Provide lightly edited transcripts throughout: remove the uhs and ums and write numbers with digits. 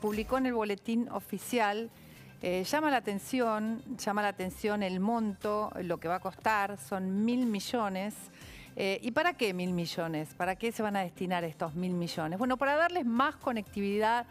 Publicó en el boletín oficial, llama la atención el monto, lo que va a costar, son 1.000 millones. ¿Y para qué 1.000 millones? ¿Para qué se van a destinar estos 1.000 millones? Bueno, para darles más conectividad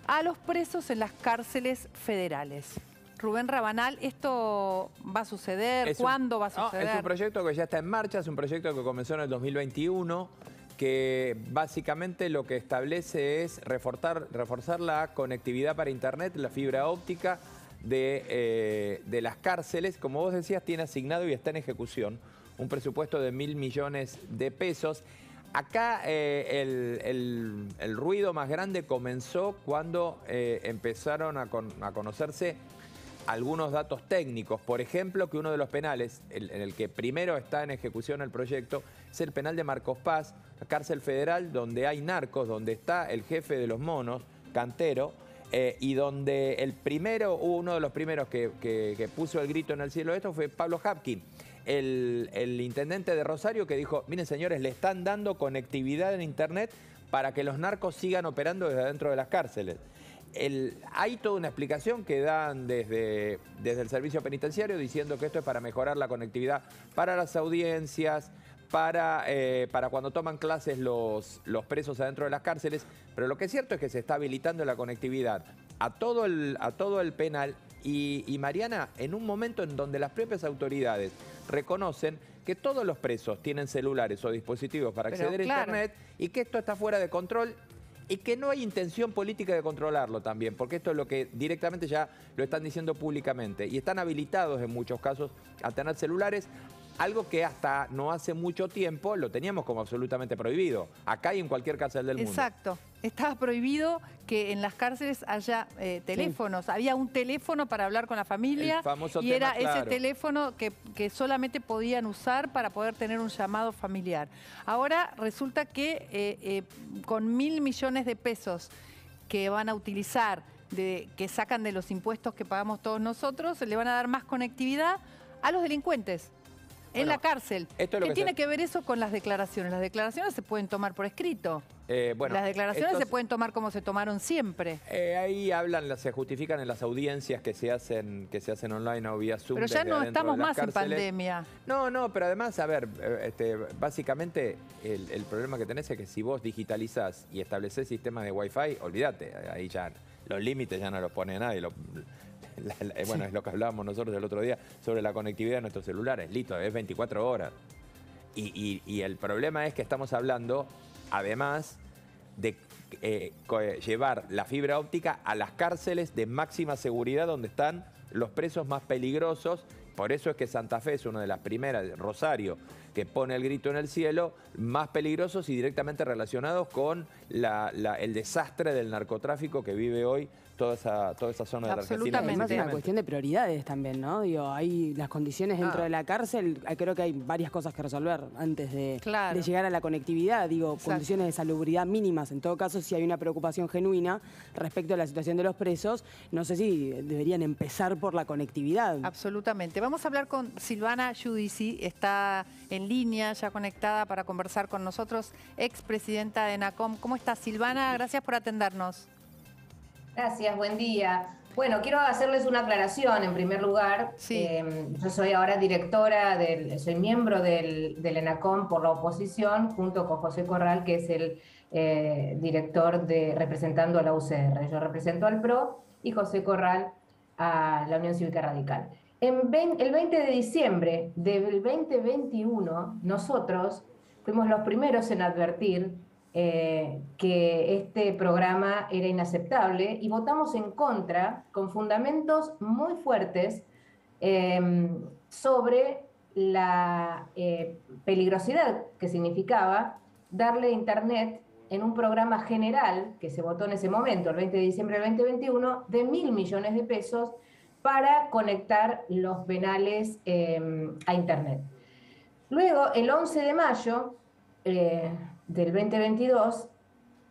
a los presos en las cárceles federales. Rubén Rabanal, ¿esto va a suceder? ¿Cuándo va a suceder? Es un proyecto que ya está en marcha, es un proyecto que comenzó en el 2021, que básicamente lo que establece es reforzar la conectividad para Internet, la fibra óptica de las cárceles. Como vos decías, tiene asignado y está en ejecución un presupuesto de 1.000 millones de pesos. Acá el ruido más grande comenzó cuando empezaron a conocerse algunos datos técnicos. Por ejemplo, que uno de los penales, en el que primero está en ejecución el proyecto, es el penal de Marcos Paz, la cárcel federal donde hay narcos, donde está el jefe de los monos, Cantero, y donde uno de los primeros que puso el grito en el cielo de esto fue Pablo Habkin, el intendente de Rosario, que dijo: miren señores, le están dando conectividad en Internet para que los narcos sigan operando desde adentro de las cárceles. Hay toda una explicación que dan desde el servicio penitenciario diciendo que esto es para mejorar la conectividad para las audiencias, para cuando toman clases los presos adentro de las cárceles. Pero lo que es cierto es que se está habilitando la conectividad a todo el penal y Mariana, en un momento en donde las propias autoridades reconocen que todos los presos tienen celulares o dispositivos para acceder a Internet y que esto está fuera de control. Y que no hay intención política de controlarlo también, porque esto es lo que directamente ya lo están diciendo públicamente. Y están habilitados en muchos casos a tener celulares, algo que hasta no hace mucho tiempo lo teníamos como absolutamente prohibido, acá y en cualquier cárcel del mundo. Exacto. Estaba prohibido que en las cárceles haya teléfonos. Sí. Había un teléfono para hablar con la familia. El famoso y tema, era ese teléfono que solamente podían usar para poder tener un llamado familiar. Ahora resulta que con 1.000 millones de pesos que van a utilizar, que sacan de los impuestos que pagamos todos nosotros, le van a dar más conectividad a los delincuentes. En la cárcel. ¿Qué tiene que ver eso con las declaraciones? Las declaraciones se pueden tomar por escrito. Las declaraciones se pueden tomar como se tomaron siempre. Ahí se justifican en las audiencias que se hacen online o vía Zoom. Pero ya no estamos más en pandemia. No, pero además, a ver, básicamente el problema que tenés es que si vos digitalizás y establecés sistemas de Wi-Fi, olvídate, ahí ya los límites ya no los pone nadie. Bueno, es lo que hablábamos nosotros el otro día sobre la conectividad de nuestros celulares. Listo, es 24 horas. Y el problema es que estamos hablando, además, de llevar la fibra óptica a las cárceles de máxima seguridad donde están los presos más peligrosos. Por eso es que Santa Fe es una de las primeras, Rosario, que pone el grito en el cielo, más peligrosos y directamente relacionados con el desastre del narcotráfico que vive hoy toda esa zona de la Argentina. Además es una cuestión de prioridades también, ¿no? Digo, hay las condiciones dentro de la cárcel, creo que hay varias cosas que resolver antes de llegar a la conectividad. Digo, condiciones de salubridad mínimas. En todo caso, si hay una preocupación genuina respecto a la situación de los presos, no sé si deberían empezar por la conectividad. Absolutamente. Vamos a hablar con Silvana Giudici, está en línea, ya conectada para conversar con nosotros, expresidenta de ENACOM. ¿Cómo estás, Silvana? Gracias por atendernos. Gracias, buen día. Bueno, quiero hacerles una aclaración en primer lugar. Sí. Yo soy ahora soy miembro del ENACOM por la oposición, junto con José Corral, que es el director representando a la UCR. Yo represento al PRO y José Corral a la Unión Cívica Radical. El 20 de diciembre del 2021, nosotros fuimos los primeros en advertir que este programa era inaceptable y votamos en contra con fundamentos muy fuertes sobre la peligrosidad que significaba darle Internet en un programa general que se votó en ese momento, el 20 de diciembre del 2021, de 1.000 millones de pesos para conectar los penales a Internet. Luego, el 11 de mayo del 2022,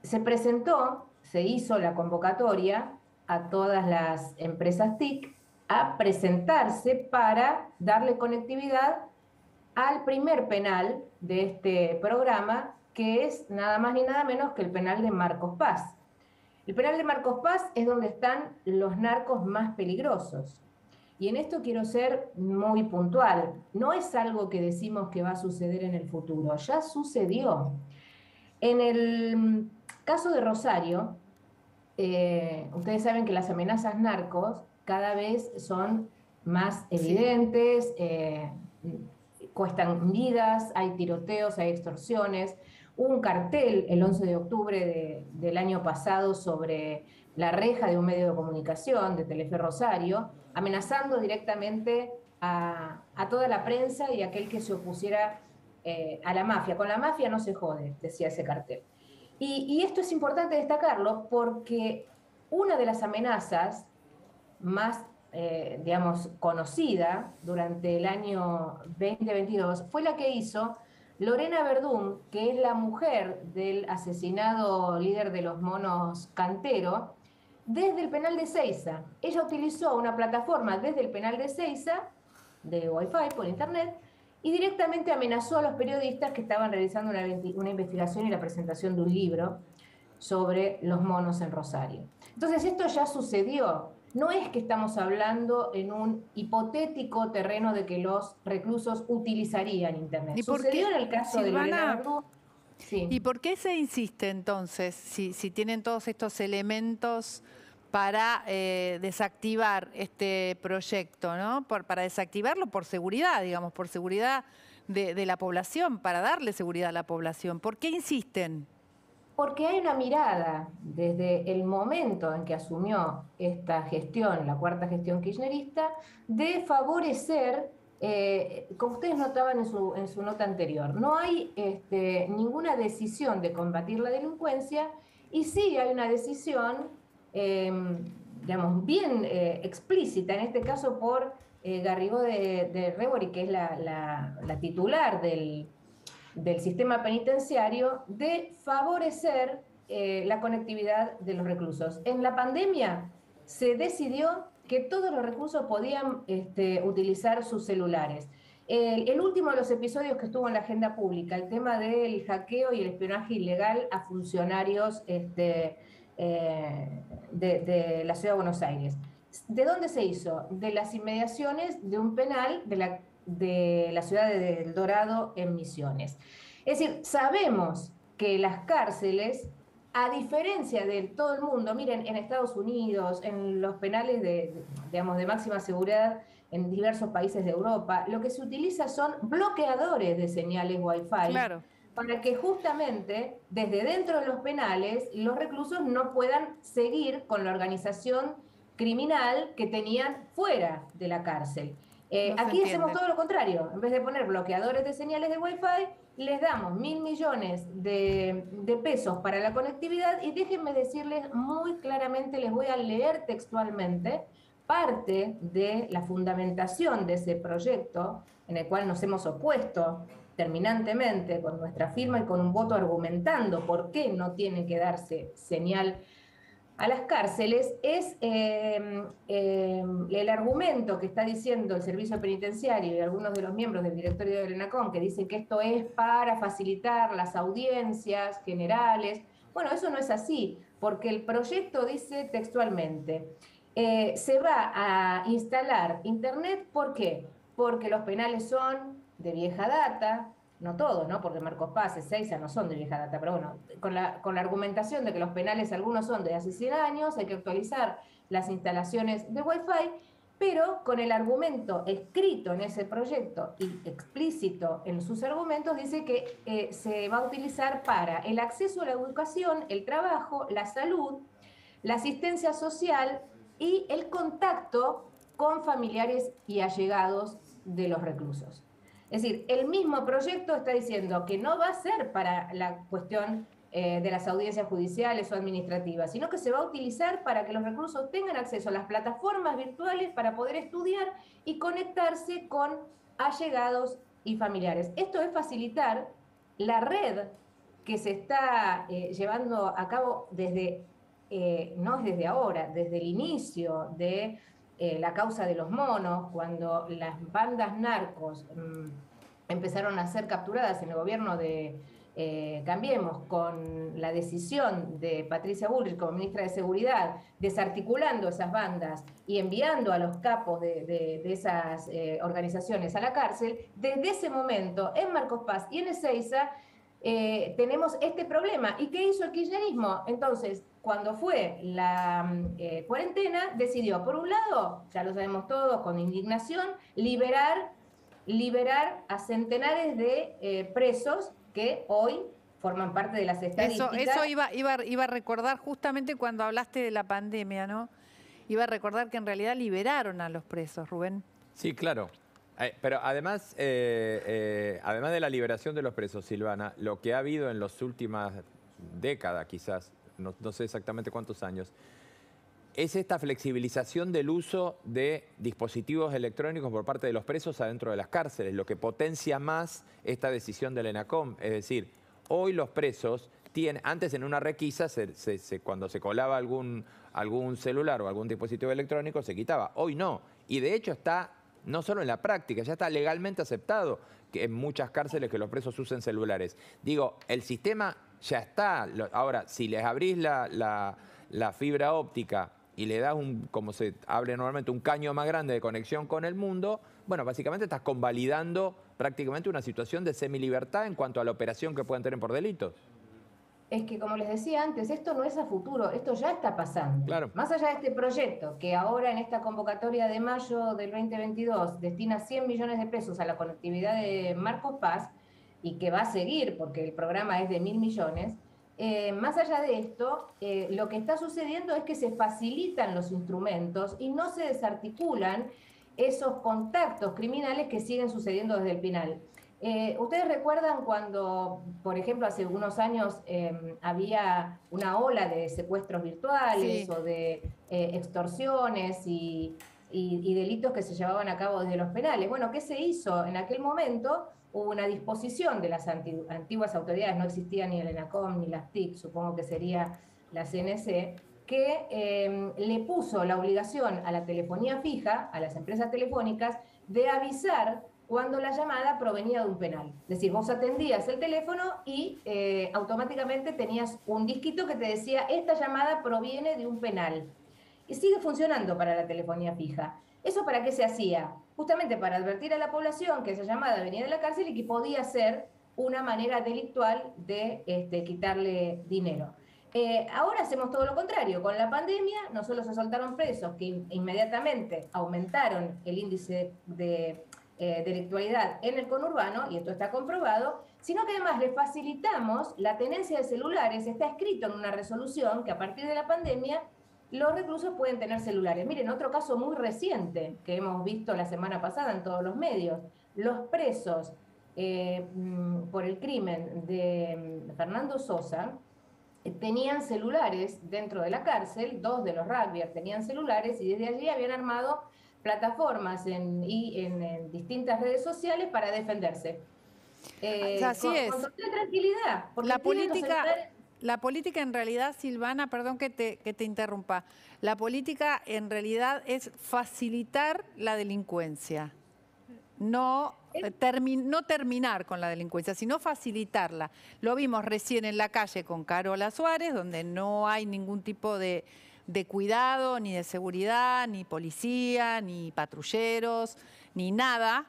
se hizo la convocatoria a todas las empresas TIC a presentarse para darle conectividad al primer penal de este programa, que es nada más ni nada menos que el penal de Marcos Paz. El penal de Marcos Paz es donde están los narcos más peligrosos. Y en esto quiero ser muy puntual. No es algo que decimos que va a suceder en el futuro, ya sucedió. En el caso de Rosario, ustedes saben que las amenazas narcos cada vez son más evidentes, cuestan vidas, hay tiroteos, hay extorsiones. Hubo un cartel el 11 de octubre del año pasado sobre la reja de un medio de comunicación, de Telefe Rosario, amenazando directamente a toda la prensa y a aquel que se opusiera a la mafia. Con la mafia no se jode, decía ese cartel. Y esto es importante destacarlo porque una de las amenazas más, digamos, conocida durante el año 2022 fue la que hizo Lorena Verdún, que es la mujer del asesinado líder de los monos Cantero, desde el penal de Seiza. Ella utilizó una plataforma desde el penal de Seiza, de Wi-Fi por internet, y directamente amenazó a los periodistas que estaban realizando una investigación y la presentación de un libro sobre los monos en Rosario. Entonces esto ya sucedió. No es que estamos hablando en un hipotético terreno de que los reclusos utilizarían Internet. Sucedió en el caso de Lorena Verdún. Sí. ¿Y por qué se insiste entonces, si tienen todos estos elementos para desactivar este proyecto, ¿no? Para desactivarlo por seguridad, digamos, por seguridad de la población, para darle seguridad a la población? ¿Por qué insisten? Porque hay una mirada desde el momento en que asumió esta gestión, la cuarta gestión kirchnerista, de favorecer, como ustedes notaban en su nota anterior, no hay ninguna decisión de combatir la delincuencia y sí hay una decisión, digamos, bien explícita, en este caso por Garrigó de Rebori, que es la titular del sistema penitenciario, de favorecer la conectividad de los reclusos. En la pandemia se decidió que todos los reclusos podían utilizar sus celulares. El último de los episodios que estuvo en la agenda pública, el tema del hackeo y el espionaje ilegal a funcionarios de la Ciudad de Buenos Aires. ¿De dónde se hizo? De las inmediaciones de un penal de la ciudad de El Dorado en Misiones. Es decir, sabemos que las cárceles, a diferencia de todo el mundo, miren, en Estados Unidos, en los penales de máxima seguridad en diversos países de Europa, lo que se utiliza son bloqueadores de señales Wi-Fi. Claro. Para que justamente desde dentro de los penales los reclusos no puedan seguir con la organización criminal que tenían fuera de la cárcel. Aquí hacemos todo lo contrario. En vez de poner bloqueadores de señales de Wi-Fi, les damos 1.000 millones de pesos para la conectividad y déjenme decirles muy claramente, les voy a leer textualmente parte de la fundamentación de ese proyecto, en el cual nos hemos opuesto terminantemente con nuestra firma y con un voto argumentando por qué no tiene que darse señal a las cárceles, es el argumento que está diciendo el servicio penitenciario y algunos de los miembros del directorio del ENACOM, que dicen que esto es para facilitar las audiencias generales. Bueno, eso no es así, porque el proyecto dice textualmente, se va a instalar Internet, ¿por qué? Porque los penales son de vieja data, no todos, ¿no? Porque Marcos Paz, Ezeiza no son de vieja data, pero bueno, con la argumentación de que los penales algunos son de hace 100 años, hay que actualizar las instalaciones de Wi-Fi, pero con el argumento escrito en ese proyecto y explícito en sus argumentos, dice que se va a utilizar para el acceso a la educación, el trabajo, la salud, la asistencia social y el contacto con familiares y allegados de los reclusos. Es decir, el mismo proyecto está diciendo que no va a ser para la cuestión de las audiencias judiciales o administrativas, sino que se va a utilizar para que los reclusos tengan acceso a las plataformas virtuales para poder estudiar y conectarse con allegados y familiares. Esto es facilitar la red que se está llevando a cabo desde, no es desde ahora, desde el inicio de la causa de los monos, cuando las bandas narcos empezaron a ser capturadas en el gobierno de Cambiemos, con la decisión de Patricia Bullrich como ministra de Seguridad, desarticulando esas bandas y enviando a los capos de esas organizaciones a la cárcel, desde ese momento en Marcos Paz y en Ezeiza tenemos este problema. ¿Y qué hizo el kirchnerismo? Entonces, cuando fue la cuarentena, decidió, por un lado, ya lo sabemos todos, con indignación, liberar a centenares de presos que hoy forman parte de las estadísticas. Eso iba a recordar justamente cuando hablaste de la pandemia, ¿no? Iba a recordar que en realidad liberaron a los presos, Rubén. Sí, claro. Pero además de la liberación de los presos, Silvana, lo que ha habido en las últimas décadas, quizás, no sé exactamente cuántos años, es esta flexibilización del uso de dispositivos electrónicos por parte de los presos adentro de las cárceles, lo que potencia más esta decisión del ENACOM. Es decir, hoy los presos tienen, antes en una requisa, cuando se colaba algún celular o algún dispositivo electrónico, se quitaba. Hoy no. Y de hecho está, no solo en la práctica, ya está legalmente aceptado que en muchas cárceles que los presos usen celulares. Digo, el sistema ya está. Ahora, si les abrís la fibra óptica y le das, como se abre normalmente, un caño más grande de conexión con el mundo, bueno, básicamente estás convalidando prácticamente una situación de semilibertad en cuanto a la operación que pueden tener por delitos. Es que, como les decía antes, esto no es a futuro, esto ya está pasando. Claro. Más allá de este proyecto, que ahora en esta convocatoria de mayo del 2022 destina 100 millones de pesos a la conectividad de Marcos Paz, y que va a seguir porque el programa es de 1.000 millones, más allá de esto, lo que está sucediendo es que se facilitan los instrumentos y no se desarticulan esos contactos criminales que siguen sucediendo desde el penal. ¿Ustedes recuerdan cuando, por ejemplo, hace unos años había una ola de secuestros virtuales, sí, o de extorsiones y delitos que se llevaban a cabo desde los penales? Bueno, ¿qué se hizo en aquel momento? Hubo una disposición de las antiguas autoridades, no existía ni el ENACOM ni las TIC, supongo que sería la CNC, que le puso la obligación a la telefonía fija, a las empresas telefónicas, de avisar cuando la llamada provenía de un penal. Es decir, vos atendías el teléfono y automáticamente tenías un disquito que te decía, esta llamada proviene de un penal. Y sigue funcionando para la telefonía fija. ¿Eso para qué se hacía? Justamente para advertir a la población que esa llamada venía de la cárcel y que podía ser una manera delictual de quitarle dinero. Ahora hacemos todo lo contrario. Con la pandemia no solo se soltaron presos que inmediatamente aumentaron el índice de delictualidad en el conurbano, y esto está comprobado, sino que además le facilitamos la tenencia de celulares. Está escrito en una resolución que a partir de la pandemia los reclusos pueden tener celulares. Miren, otro caso muy reciente que hemos visto la semana pasada en todos los medios, los presos por el crimen de Fernando Sosa tenían celulares dentro de la cárcel, 2 de los rugbyers tenían celulares y desde allí habían armado plataformas en distintas redes sociales para defenderse. Así es. Con total tranquilidad. La política en realidad, Silvana, perdón que te interrumpa, la política en realidad es facilitar la delincuencia, no terminar con la delincuencia, sino facilitarla. Lo vimos recién en la calle con Carola Suárez, donde no hay ningún tipo de cuidado, ni de seguridad, ni policía, ni patrulleros, ni nada.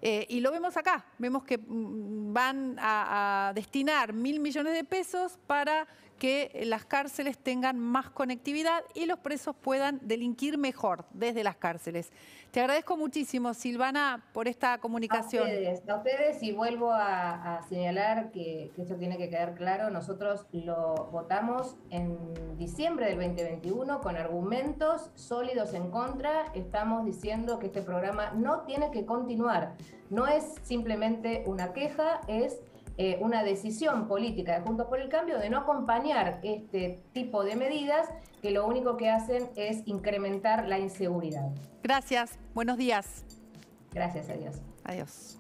Y lo vemos acá, vemos que van a destinar 1.000 millones de pesos para que las cárceles tengan más conectividad y los presos puedan delinquir mejor desde las cárceles. Te agradezco muchísimo, Silvana, por esta comunicación. A ustedes, y vuelvo a señalar que esto tiene que quedar claro, nosotros lo votamos en diciembre del 2021 con argumentos sólidos en contra. Estamos diciendo que este programa no tiene que continuar. No es simplemente una queja, es una decisión política de Juntos por el Cambio de no acompañar este tipo de medidas que lo único que hacen es incrementar la inseguridad. Gracias, buenos días. Gracias, adiós. Adiós.